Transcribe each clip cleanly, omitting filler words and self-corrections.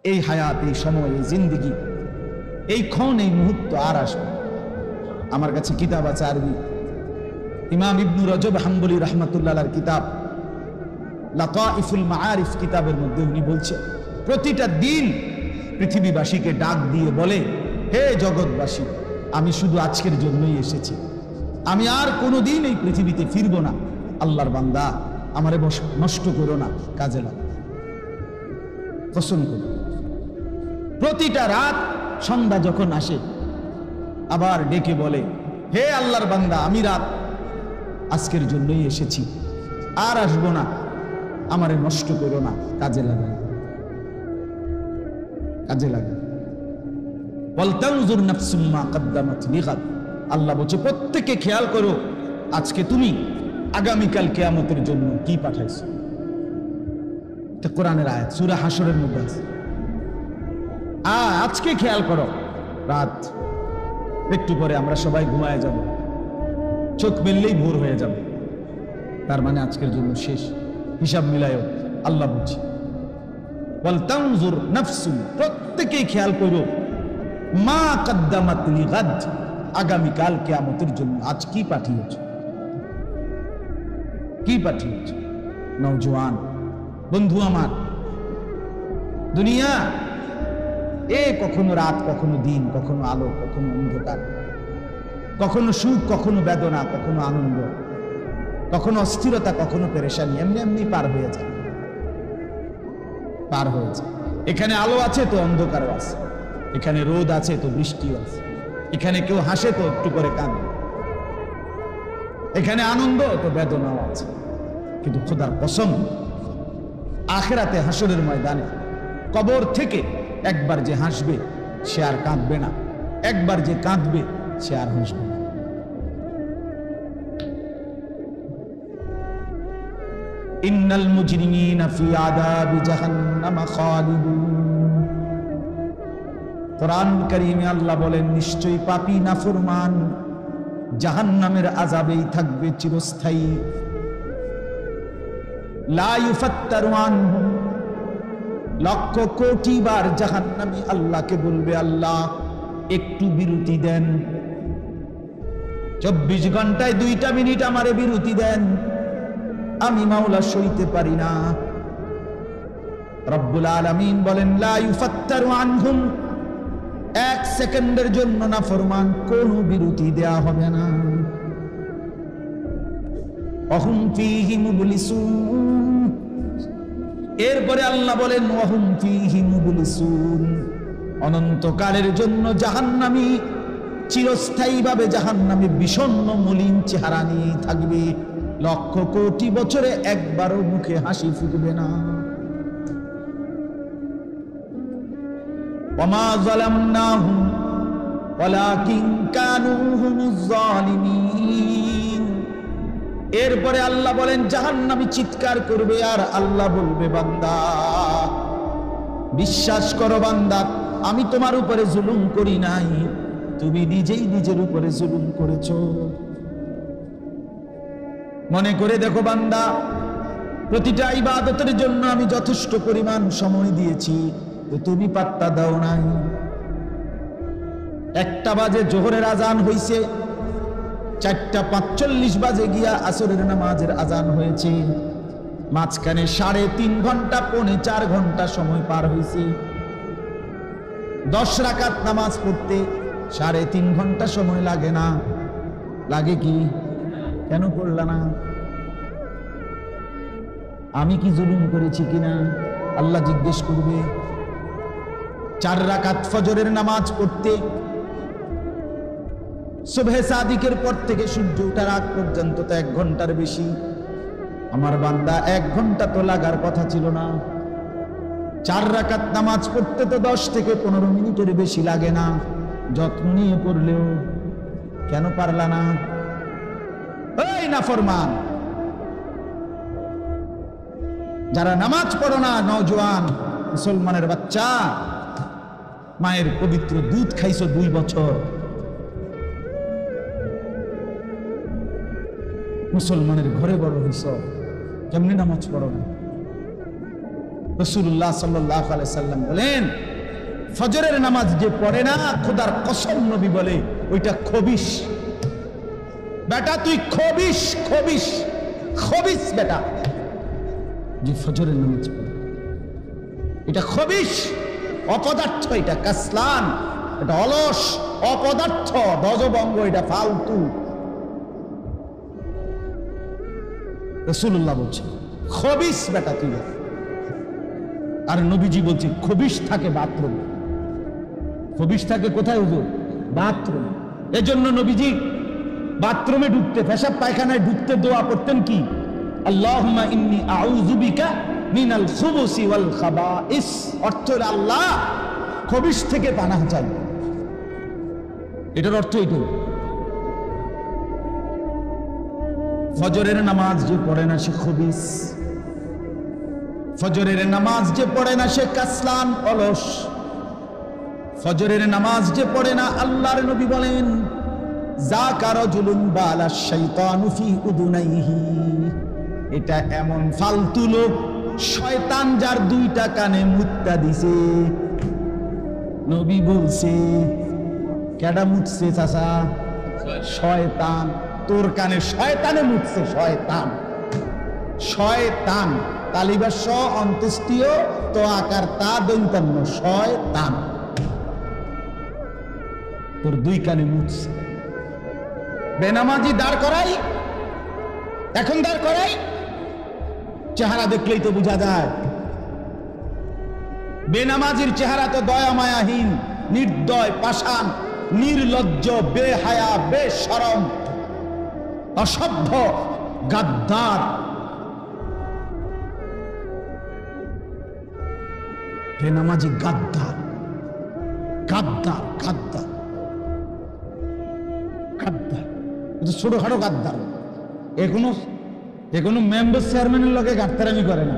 এই হায়াত, এই সময়, এই জিন্দিগি, এই ক্ষণ, এই মুহূর্ত আর আসবে। আমার কাছে কিতাব আছে আরবি, ইমাম ইবনু রজব হাম্বলি রহমাতুল্লাহ আলাইহির কিতাব লাতাইফুল মাআরিফ, কিতাবের মধ্যে উনি বলছেন প্রতিটা দিন পৃথিবীবাসীকে ডাক দিয়ে বলে, হে জগৎবাসী, আমি শুধু আজকের জন্যই এসেছি, আমি আর কোনোদিন এই পৃথিবীতে ফিরবো না। আল্লাহর বান্দা, আমারে নষ্ট করো না, কাজে লাগো, পছন্দ করো। প্রতিটা রাত সন্ধ্যা যখন আসে আবার ডেকে বলে, হে আল্লাহর বান্দা, আমি রাত আজকের জন্যই এসেছি, আর আসবো না, আমারে নষ্ট করো না, কাজে লাগাই, কাজে লাগাই। ওয়ালতানজুর নাফসুম মা কদ্দামাত লিগাদ, আল্লাহ বলছে প্রত্যেকে খেয়াল করো আজকে তুমি আগামীকাল কিয়ামতের জন্য কি পাঠাইছো। এটা কোরআনের আয়াত, সূরা হাশরের মধ্যে আছে। আজকে খেয়াল করো, রাত একটু পরে আমরা সবাই ঘুমায় যাব, চোখ মেললেই ভোর হয়ে যাবে, তার মানে আজকের জন্য শেষ। হিসাব মিলায়ও, আল্লাহ বলছে ওয়ালতানজুর নাফসুম, প্রত্যেকেই খেয়াল করো মা কদ্দামাত লিগাদ, আগামীকাল কিয়ামতের জন্য আজ কি পাঠিয়েছ, কি পাঠিয়েছ। নওজোয়ান বন্ধু আমার, দুনিয়া কখনো রাত, কখনো দিন, কখনো আলো, কখনো অন্ধকার, কখনো সুখ, কখনো বেদনা, কখনো আনন্দ, কখনো অস্থিরতা, কখনো পেরেশানি, এমনি এমনি পার হয়ে যায়, পার হয়েছে। এখানে আলো আছে তো অন্ধকারও আছে, এখানে রোদ আছে তো বৃষ্টিও আছে, এখানে কেউ হাসে তো একটু করে কাঁদে, এখানে আনন্দ তো বেদনাও আছে। কিন্তু খোদার কসম, আখিরাতে হাসরের ময়দানে কবর থেকে একবার যে হাসবে সে আর কাঁদবে না, একবার যে কাঁদবে সে আর হাসবে না। ইন্নাল মুজরিমিনা ফি আযাবি জাহান্নাম খালিদুন, কোরআন কারীমে আল্লাহ বলেন নিশ্চয়ই পাপী নাফরমান জাহান্নামের আযাবেই থাকবে চিরস্থায়ী। লা ইউফাত্তারু আনহুম, লক্ষ কোটি বার জাহান্নামী আল্লাহকে বলবে, আল্লাহ একটু বিরতি দেন, 24 ঘন্টায় 2টা মিনিট আমারে বিরতি দেন, আমি মাওলা সইতে পারি না। রব্বুল আলামিন বলেন লা ইউফাত্তারু আনহুম, 1 সেকেন্ডের জন্য নাফরমান কোনো বিরতি দেয়া হবে না। অহুম ফীহি মুবলিসুন, এরপরে আল্লাহ বলেন ওয়াহুম ফীহি মুবলিসুন, অনন্তকালের জন্য জাহান্নামী চিরস্থায়ীভাবে জাহান্নামে বিষণ্ণ মলিন চেহারা নিয়ে থাকবে, লক্ষ কোটি বছরে একবারও মুখে হাসি ফুটবে না। ওয়ামা যালামনাহুম ওয়ালাকিন কানু হুমুজ যালিমিন, এরপরে আল্লাহ বলেন জাহান্নামী চিৎকার করবে আর আল্লাহ বলবে, বান্দা বিশ্বাস করো বান্দা, আমি তোমার উপরে জুলুম করি নাই, তুমি নিজেই নিজের উপরে জুলুম করেছো। মনে করে দেখো বান্দা, প্রতিটা ইবাদতের জন্য আমি যথেষ্ট পরিমাণ সময় দিয়েছি, তো তুমি পাত্তা দাও নাই। 1টা বাজে জোহরের আজান হইছে, 4:45 বাজে গিয়া আসরের নামাজের আজান হয়েছে, মাঝখানে 3.5 ঘন্টা, 4.25 ঘন্টা সময় পার হয়েছে। 10 রাকাত নামাজ পড়তে 3.5 ঘন্টা সময় লাগে না? লাগে কি? কেন পড়লা না? আমি কি জুলুম করেছি কিনা আল্লাহ জিজ্ঞেস করবে। 4 রাকাত ফজরের নামাজ পড়তে সুবহে সাদিকের পর থেকে সূর্য ওঠার আগ পর্যন্ত তো 1 ঘন্টার বেশি। আমার বান্দা 1 ঘন্টা তো লাগার কথা ছিল না। 4 রাকাত নামাজ পড়তে তো 10 থেকে 15 মিনিটের বেশি লাগে না। যত্ন নিয়ে পড়লেও কেন পারলা না? এই নাফরমান, যারা নামাজ পড়ো না, নওজোয়ান মুসলমানের বাচ্চা, মায়ের পবিত্র দুধ খাইছো 2 বছর, মুসলমানের ঘরে বড় হইছ, কেমনি নামাজ পড়ো না? রাসূলুল্লাহ সাল্লাল্লাহু আলাইহি সাল্লাম বলেন, ফজরের নামাজ যে পড়ে না, খোদার কসম নবী বলে ওইটা খবিশ বেটা, তুই খবিশ খবিশ খবিশ বেটা, যে ফজরের নামাজ পড়ে এটা খবিশ, অপদার্থ, এটা কাসলান, এটা অলস, অপদার্থ, দজবঙ্গ, এটা ফালতু। রাসূলুল্লাহ বলছে খবিশ বেটা তুই। আর নবীজি বলছে খবিশ থাকে বাথরুমে। খবিশ থাকে কোথায় হুজুর? বাথরুম। এজন্য নবীজি বাথরুমে ঢুকতে, পেশাব পায়খানায় ঢুকতে দোয়া করতেন কি? আল্লাহুম্মা ইন্নী আউযু বিকা মিনাল খুবুসি ওয়াল খাবাইস। অর্থ হলো আল্লাহ খবিশ থেকে পানাহ চাই, এটার অর্থ এটাই। ফজরের নামাজ যে পড়ে না সে খবিশ, ফজরের নামাজ যে পড়ে না সে কাসলান, অলস। ফজরের নামাজ যে পড়ে না, আল্লাহর নবী বলেন যাকা রাজুলুন বালা শাইতানু ফি উদুনাইহি, এটা এমন ফালতু লোক, শয়তান যার দুইটা কানে মুত্তা দিছে। নবী বলছে কেডা মুতছে চাচা? শয়তান। তোর কানে শয়তানে মুতছে, শয়তান। শয়তান তালিবাস অন্ত্যেষ্টিয় তো আকার তা দৈন্তান্ন, শয়তান তোর দুই কানে মুতছে। বেনামাজি দাঁড় করাই, এখন দাঁড় করাই, চেহারা দেখলেই তো বোঝা যায়। বেনামাজির চেহারা তো দয়া মায়াহীন, নির্দয়, পাষাণ, নির্লজ্জ, বেহায়া, বেশরম, অসভ্য, গাদ্দার। বেনামাজি গাদ্দার, গাদ্দার, গাদ্দার, গাদ্দার। ছোটখাটো গাদ্দার। এখনো মেম্বার চেয়ারম্যানের লগে গাদ্দারামি করে না,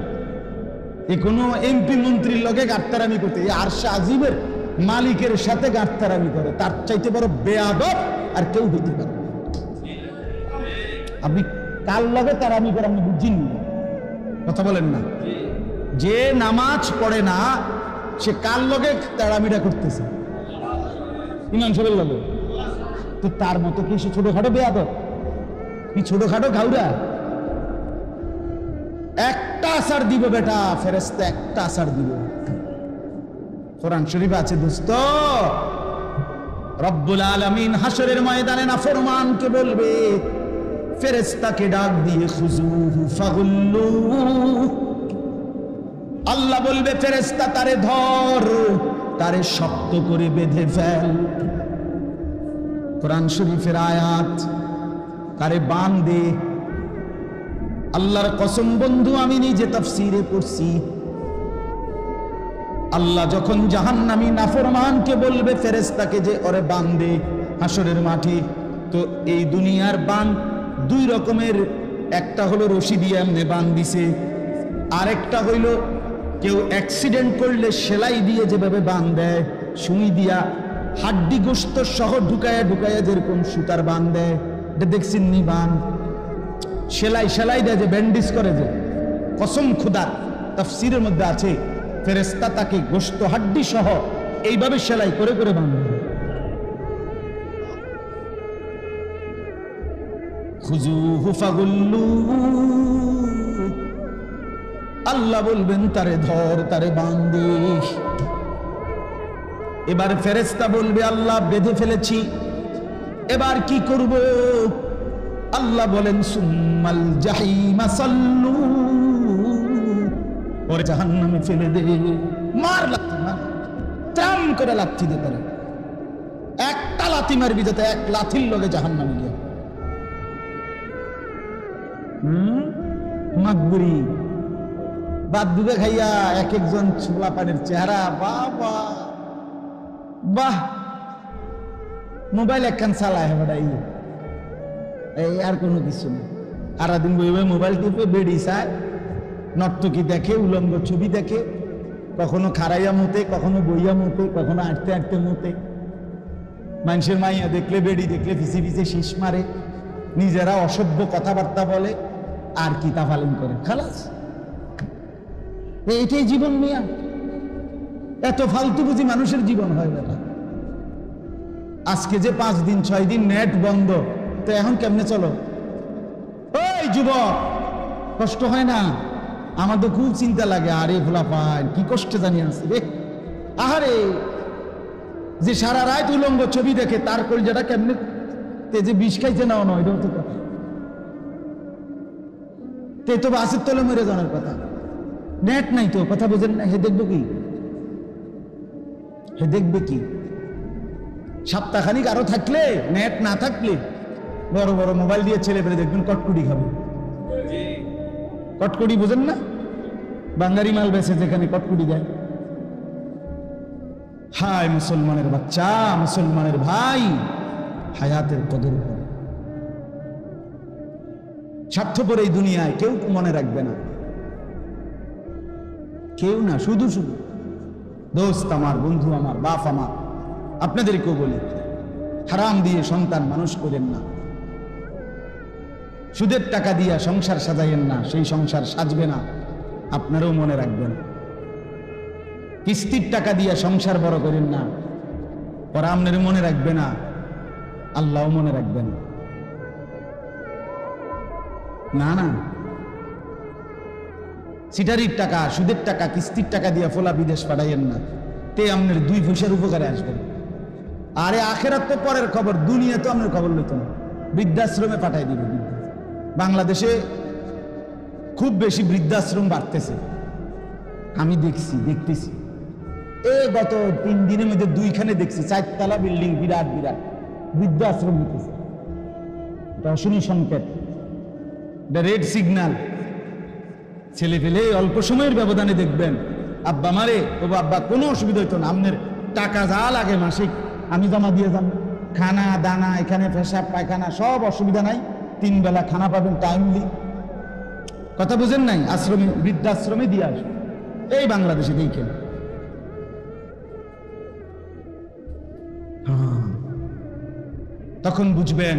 এখনো এমপি মন্ত্রীর লগে গাদ্দারামি করতে, আরশে আজিমের মালিকের সাথে গাদ্দারামি করে। তার চাইতে বড় বেয়াদব আর কেউ হইতে পারে। আপনি কার লগে তারামি করে আপনি বুঝছেন না, কথা বলেন না। যে নামাজ পড়ে না সে কার লগে তারামিটা করতেছে? ইমাম সাহেবের লগে। তো তার মতো কি সে ছোটখাটো বেয়াদব? কি ছোটখাটো ঘাউরা? একটা আসার দিব বেটা, ফেরেশতা একটা আসার দিব। কোরআন শরীফে আছে দোস্ত, রব্বুল আলামিন হাসরের ময়দানে নাফরমানকে বলবে, ফেরেশতাকে ডাক দিয়ে খুজুহু ফাগুল্লুহু, আল্লাহ বলবে ফেরেশতা তারে ধর, তারে শক্ত করে বেঁধে ফেল। কোরআন শরীফের আয়াত, তারে বাঁধে। আল্লাহর কসম বন্ধু, আমি নিজে তাফসীরে পড়ছি। আল্লাহ যখন জাহান্নামী নাফরমানকে বলবে ফেরেশতাকে যে ওরে বাঁধে হাসরের মাঠে, তো এই দুনিয়ার বাঁধ দুই রকমের। একটা হলো রশি দিয়ে এমনি বাঁধ দিছে, আরেকটা হইল কেউ অ্যাক্সিডেন্ট করলে সেলাই দিয়ে যেভাবে বাঁধ দেয়, সুই দিয়া হাড্ডি গোস্ত সহ ঢুকায়া ঢুকায়া যেরকম সুতার বাঁধ দেয়, এটা দেখছেন নি? বাঁধ সেলাই দেয়, যে ব্যান্ডেজ করে, যে কসম খুদার তাফসীরের মধ্যে আছে ফেরেশতা তাকে গোস্ত হাড্ডি সহ এইভাবে সেলাই করে করে বাঁধবে। খুজুহু ফাগুল্লুহু, আল্লাহ বলবেন তারে ধর, তারে বাঁধে। এবার ফেরেশতা বলবে আল্লাহ বেঁধে ফেলেছি, এবার কি করব? আল্লাহ বলেন সুম্মাল জাহিমা সাল্লু, পরে জাহান্নামে ফেলে দে। মার লাথি, মার, টান করে লাথি দে। তারা একটা লাথি মারবি যাতে এক লাথির লগে জাহান্নামে গিয়ে। মাকবুরি বাদ ডুবে খাইয়া এক একজন ছোলা পানের চেহারা, বাবা বাহ, মোবাইল একখান চালায় বেড়াই, এই আর কোনো কিছু না। সারাদিন বইবে মোবাইল টিপে, বেড়ি চায়, নর্তকী দেখে, উলঙ্গ ছবি দেখে, কখনো খাড়াইয়া মতে, কখনো বইয়া মতে, কখনো আঁটতে আঁটতে মতে। মানুষের মাইয়া দেখলে, বেড়ি দেখলে পিছে পিছে শীষ মারে, নিজেরা অসভ্য কথাবার্তা বলে, আর কি তা পালন করে। খালাস, এটাই জীবন মিয়া? এত ফালতু বুঝি মানুষের জীবন হয় বেটা? আজকে যে 5 দিন 6 দিন নেট বন্ধ, তো এখন কেমনে চলো? ওই যুবক, কষ্ট হয় না? আমার তো খুব চিন্তা লাগে। আরে ভোলা পায় কি কষ্টে জানি আছে রে। আহারে, যে সারা রাত উলঙ্গ ছবি দেখে তার কলজাটা কেমনে তেজে বিষ খাইছে না নয়, এটাও তো কথা। তে তো বাসের তলে মরে যাওয়ার কথা। নেট নাই তো, কথা বোঝেন না? হে দেখবো কি? হে দেখবে কি? সপ্তাহখানিক আরো থাকলে, নেট না থাকলে বড় বড় মোবাইল দিয়ে ছেলে পেলে দেখবেন কটকুটি খাবে। কটকুটি বোঝেন না? বাঙ্গারি মাল বেছে যেখানে কটকুটি দেয়। হায় মুসলমানের বাচ্চা, মুসলমানের ভাই, হায়াতের কদর করে। স্বার্থপর এই দুনিয়ায় কেউ মনে রাখবে না, কেউ না। শুধু শুধু দোস্ত আমার, বন্ধু আমার, বাপ আমার, আপনাদেরকেও বলি, হারাম দিয়ে সন্তান মানুষ করেন না। সুদের টাকা দিয়া সংসার সাজাইয়েন না, সেই সংসার সাজবে না, আপনারাও মনে রাখবেন। কিস্তির টাকা দিয়া সংসার বড় করেন না, পরে আপনার মনে রাখবে না, আল্লাহও মনে রাখবেন না। না, সিটারির টাকা, সুদের টাকা, কিস্তির টাকা দিয়া ফোলা বিদেশ পাঠাইয়েন না, তে আপনার 2 পয়সার উপকারে আসবেন। আরে আখেরাত তো পরের খবর, দুনিয়া তো আপনার খবর লইত না। বৃদ্ধাশ্রমে পাঠাই দিবে। বাংলাদেশে খুব বেশি বৃদ্ধাশ্রম বাড়তেছে, আমি দেখতেছি। গত 3 দিনের মধ্যে 2খানে দেখছি, 4 তলা বিল্ডিং, বিরাট বিরাট বৃদ্ধাশ্রম হইতেছে। এটা অশনি সংকেত, এটা রেড সিগন্যাল। ছেলে পেলে অল্প সময়ের ব্যবধানে দেখবেন, আব্বা মারে, ও আব্বা কোনো অসুবিধা হইতো না, আপনার টাকা যা লাগে মাসিক আমি জমা দিয়ে যান, খানা দানা, এখানে পেশাব পায়খানা সব অসুবিধা নাই, 3 বেলা খানা পাবেন টাইমলি। কথা বুঝেন নাই? আশ্রমে, বৃদ্ধাশ্রমে দিয়ে আসবে। এই বাংলাদেশে দেখেন, তখন বুঝবেন,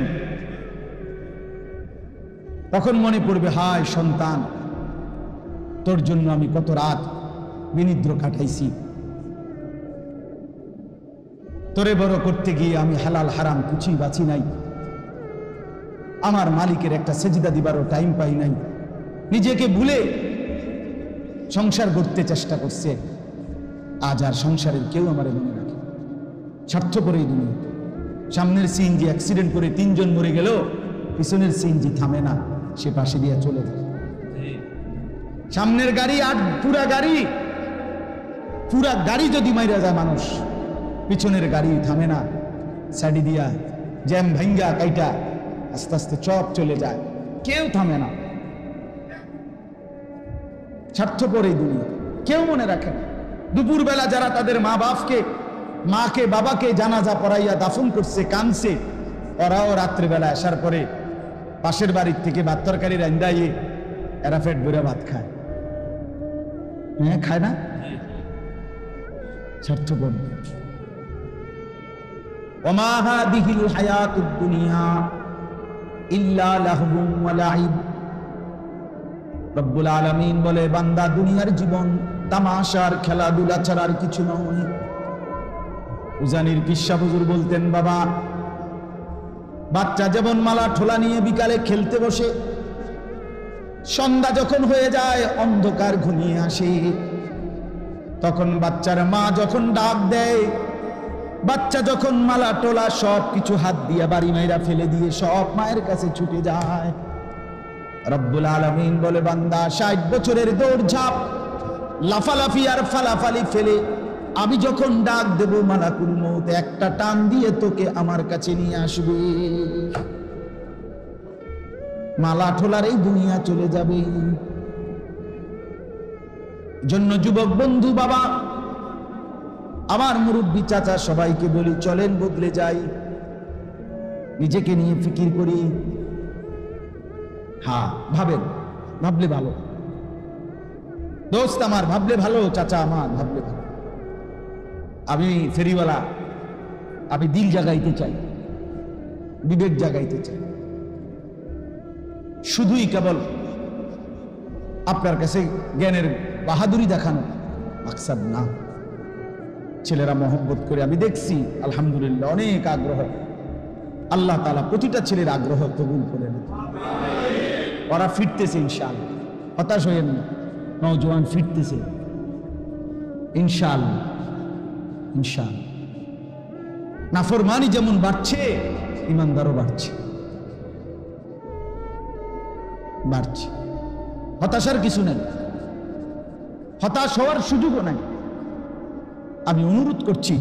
তখন মনে পড়বে, হায় সন্তান, তোর জন্য আমি কত রাত বিনিদ্র কাটাইছি, তোরে বড় করতে গিয়ে আমি হালাল হারাম কিছুই বাঁচি নাই, আমার মালিকের একটা সেজদা দিবারও টাইম পাই নাই, নিজেকে ভুলে সংসার করতে চেষ্টা করছে। আজ আর সংসারের কেউ আমার মনে রাখে। স্বার্থপর এই দুনিয়া। সামনের সিএনজি অ্যাক্সিডেন্ট করে 3 জন মরে গেল, পিছনের সিএনজি থামে না, সে পাশে দিয়ে চলে যায়। সামনের গাড়ি আর পুরা গাড়ি যদি মাইরা যায় মানুষ, পিছনের গাড়ি থামে না, সাইডি দিয়া জ্যাম ভাঙ্গা কাইটা আস্তে আস্তে চপ চলে যায়, কেউ থামে না। স্বার্থপর এই দুনিয়া, কেউ মনে রাখে না। দুপুরবেলা যারা তাদের মাকে বাবাকে জানাজা পড়াইয়া দাফন করছে, কানছে, ওরাও রাত্রিবেলা আসার পরে পাশের বাড়ির থেকে ভাত তরকারি রান্দাইয়ে এরা পেট ভরে ভাত খায়। হ্যাঁ, খায় না? স্বার্থপর। ওমা হাদিহিল হায়াতুদ দুনিয়া ইল্লা লাহবুন ওয়া লাইব। রব্বুল আলামিন বলে, বান্দা, দুনিয়ার জীবন তামাশার খেলাধুলা ছাড়া আর কিছু নয়। উজানির পিসা হুজুর বলতেন, বাবা, বাচ্চা যেমন মালা ঠোলা নিয়ে বিকালে খেলতে বসে, সন্ধ্যা যখন হয়ে যায়, অন্ধকার ঘনিয়ে আসে, তখন বাচ্চার মা যখন ডাক দেয়, বাচ্চা যখন মালা টোলা সব কিছু হাত দিয়ে বাড়ি মাইরা ফেলে দিয়ে সব মায়ের কাছে ছুটে যায়। রব্বুল আলামিন বলে, বান্দা, 60 বছরের দৌড়ঝাঁপ, লাফালাফি আর ফালাফালি ফেলে আমি যখন ডাক দেব, মালাকুল মউত একটা টান দিয়ে তোকে আমার কাছে নিয়ে আসবে। মালা ঠোলার এই দুনিয়া চলে যাবে। জন্য যুবক বন্ধু, বাবা, আমার মুরব্বী চাচা, সবাইকে বলি, চলেন বদলে যাই, নিজেকে নিয়ে ফিকির করি। হ্যাঁ, ভাবলে ভালো দোস্ত আমার, ভাবলে ভালো চাচা আমার, ভাবলে ভালো। আমি ফেরিওয়ালা, আমি দিল জাগাইতে চাই, বিবেক জাগাইতে চাই। শুধুই কেবল আপনার কাছে জ্ঞানের বাহাদুরি দেখানো মাকসাদ না। ছেলেরা মহব্বত করে, আমি দেখছি আলহামদুলিল্লাহ অনেক আগ্রহ, আল্লাহ তাআলা প্রতিটা ছেলের আগ্রহ কবুল করে নেন। ওরা ফিরতেছে ইনশাআল্লাহ, হতাশ হয়েন না, নওজোয়ান ফিরতেছে ইনশাআল্লাহ ইনশাআল্লাহ। নাফরমানি যেমন বাড়ছে, ইমানদারও বাড়ছে বাড়ছে। হতাশার কিছু নাই, হতাশ হওয়ার সুযোগও নাই। আমি অনুরোধ করছি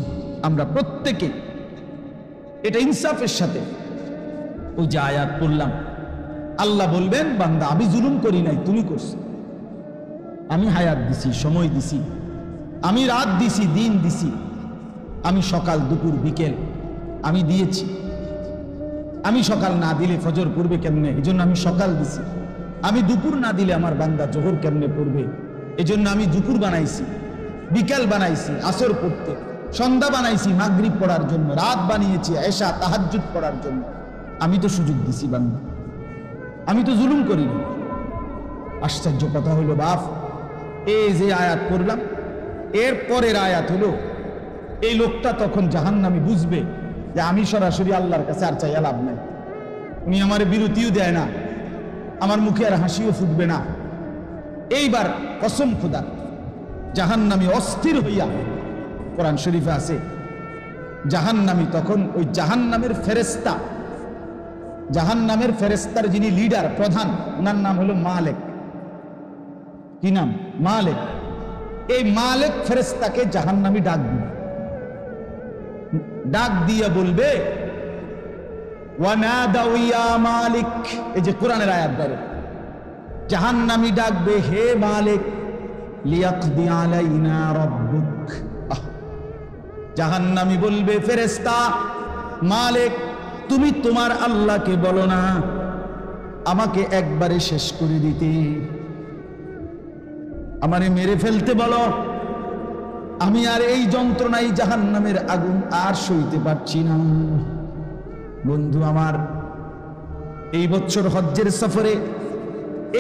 আমরা প্রত্যেকে এটা ইনসাফের সাথে, ওই যে আয়াত পড়লাম, আল্লাহ বলবেন বান্দা আমি জুলুম করি নাই, তুমি করছো। আমি হায়াত দিছি, সময় দিছি, আমি রাত দিছি, দিন দিছি, আমি সকাল দুপুর বিকেল আমি দিয়েছি। আমি সকাল না দিলে ফজর পড়বে কেমনে, এই জন্য আমি সকাল দিছি। আমি দুপুর না দিলে আমার বান্দা জোহর কেমনে পড়বে, এই জন্য আমি দুপুর বানাইছি, বিকাল বানাইছি আসর পড়তে, সন্ধ্যা বানাইছি মাগরিব পড়ার জন্য, রাত বানিয়েছি এশা তাহাজ্জুদ পড়ার জন্য। আমি তো সুযোগ দিছি বান্দা, আমি তো জুলুম করিনি। আশ্চর্য কথা হলো বাপ, এই যে আয়াত পড়লাম এর পরের আয়াত হলো, এই লোকটা তখন জাহান্নামী বুঝবে যে আমি সরাসরি আল্লাহর কাছে আর চাইয়া লাভ নাই, উনি আমার বিরতিও দেয় না, আমার মুখে আর হাসিও ফুটবে না। এইবার কসম খোদা জাহান্নামী অস্থির হইয়া, কোরআন শরীফে আছে জাহান্নামী তখন ওই জাহান্নামের ফেরেশতা, জাহান্নামের ফেরেশতার যিনি লিডার প্রধান, ওনার নাম হলো মালিক। কি নাম? মালিক। এই মালিক ফেরেশতাকে জাহান্নামী ডাক দিবে, ডাক দিয়া বলবে ওয়ানাদাউ ইয়া মালিক। এই যে কোরআনের আয়াত ধরে, জাহান্নামী ডাকবে হে মালিক, লিয়াকদি আলাইনা রাব্বুক। জাহান্নামী বলবে ফেরেশতা মালিক তুমি তোমার আল্লাহকে বলো না আমাকে একবারে শেষ করে দিতে, আমারে মেরে ফেলতে বলো, আমি আর এই যন্ত্রণাই জাহান্নামের আগুন আর সইতে পারছি না। বন্ধু আমার, এই বছর হজ্জের সফরে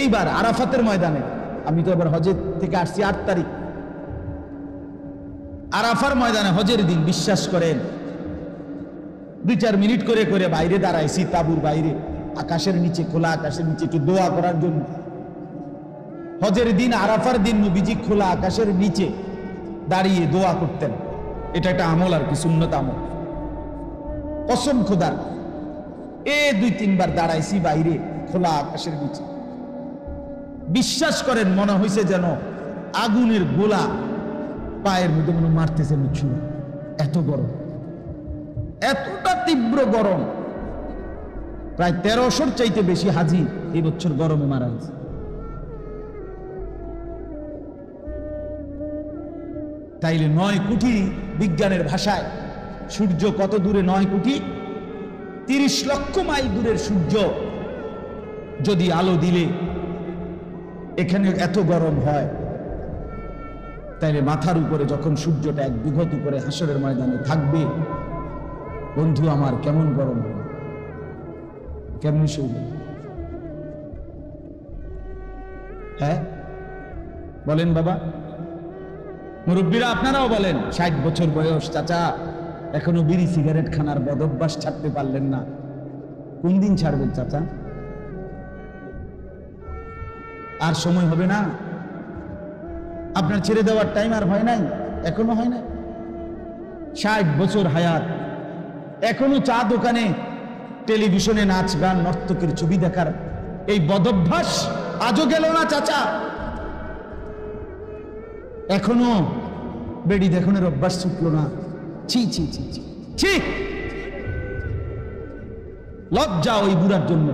এইবার আরাফাতের ময়দানে, আমি তো এবার হজের থেকে আসছি 8 তারিখ, আরাফার ময়দানে হজের দিন বিশ্বাস করেন 2-4 মিনিট করে করে বাইরে দাঁড়াইছি, তাবুর বাইরে আকাশের নিচে, খোলা আকাশের নিচে একটু দোয়া করার জন্য। হজের দিন আরাফার দিন নবীজি খোলা আকাশের নিচে দাঁড়িয়ে দোয়া করতেন। এটা একটা আমল আর কি, সুন্নত আমল। কসম খোদার 2-3 বার দাঁড়াইছি বাইরে খোলা আকাশের নিচে, বিশ্বাস করেন মনে হয়েছে যেন আগুনের গোলা পায়ের মধ্যে মনে মারতেছে, মুছু, এত গরম, এতটা তীব্র গরম। প্রায় 1300-র চাইতে বেশি হাজি এই বছর গরমে মারা গেছে। তাইলে 9 কোটি বিজ্ঞানের ভাষায় সূর্য কত দূরে? 9 কোটি 30 লক্ষ মাইল দূরের সূর্য যদি আলো দিলে এখানে এত গরম হয়, তাইলে মাথার উপরে যখন সূর্যটা 1 বিঘত উপরে হাসরের ময়দানে থাকবে, বন্ধু আমার কেমন গরম হবে, কেমন শুনবে? হ্যাঁ বলেন বাবা, মুরব্বীরা আপনারাও বলেন। 60 বছর বয়স, চাচা এখনো বিড়ি সিগারেট খানার বদভ্যাস ছাড়তে পারলেন না, কোন দিন ছাড়বেন চাচা? আর সময় হবে না, আপনার ছেড়ে দেওয়ার টাইম আর হয় নাই, এখনো হয় নাই। 60 বছর হায়াত, এখনো চা দোকানে টেলিভিশনে নাচ গান নর্তকের ছবি দেখার এই বদভ্যাস আজও গেল না চাচা। এখনো বেড়ি দেখনের অভ্যাস ছুটলো না। ছি ছি ছি ছি ছি, লজ্জা ওই বুড়ার জন্য।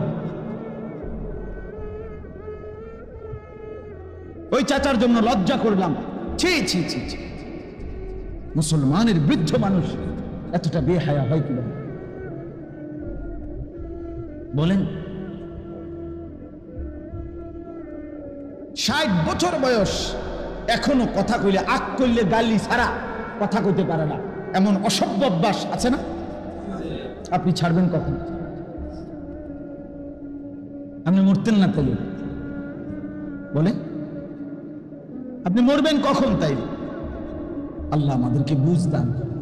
ওই চাচার জন্য লজ্জা করলাম। ছি ছি ছি ছি, মুসলমানের বৃদ্ধ মানুষ এতটা বেহায়া হয় কি বলেন? 60 বছর বয়স, এখনো কথা কইলে, আগ করলে গালি ছাড়া কথা কইতে পারে না, এমন অসভ্য অভ্যাস আছে না? আপনি ছাড়বেন কখন? আপনি মরতেন না তাহলে? বলে আপনি মরবেন কখন? তাই আল্লাহ আমাদেরকে বুঝ দান করে,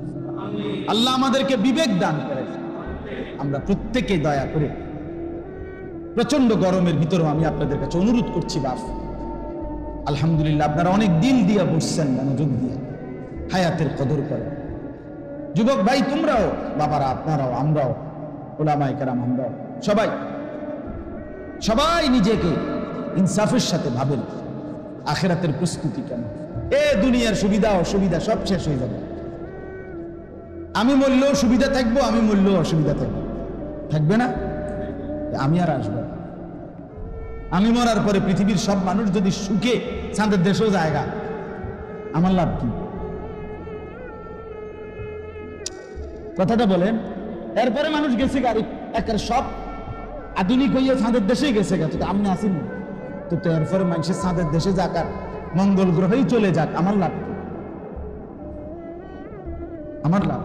আল্লাহ আমাদেরকে বিবেক দান করে। আমরা প্রত্যেকে দয়া করে, প্রচন্ড গরমের ভিতরেও আমি আপনাদের কাছে অনুরোধ করছি, বাপ আলহামদুলিল্লাহ আপনারা অনেক দিন দিয়া বসছেন, মনোযোগ দিয়ে হায়াতের কদর করে। যুবক ভাই তোমরাও, বাবারা আপনারাও, আমরাও, ওলামায়ে কেরাম আমরাও, সবাই সবাই নিজেকে ইনসাফের সাথে ভাবেন আখিরাতের প্রস্তুতি কেন। এ দুনিয়ার সুবিধা অসুবিধা সব শেষ হয়ে যাবে। আমি মরলেও সুবিধা থাকবো, আমি মরলেও অসুবিধা থাকবো, থাকবে না? আমি আর আসবো। আমি মরার পরে পৃথিবীর সব মানুষ যদি সুখে চাঁদের দেশেও জায়গা, আমার লাভ কি? কথাটা বলেন। এরপরে মানুষ গেছে গাড়ি একের সব আধুনিক হইয়া চাঁদের দেশেই গেছে গেছে, আমি আসিনি তো। এরপরে মানুষের চাঁদের দেশে যাক আর মঙ্গল গ্রহেই চলে যাক, আমার লাভ কি? আমার লাভ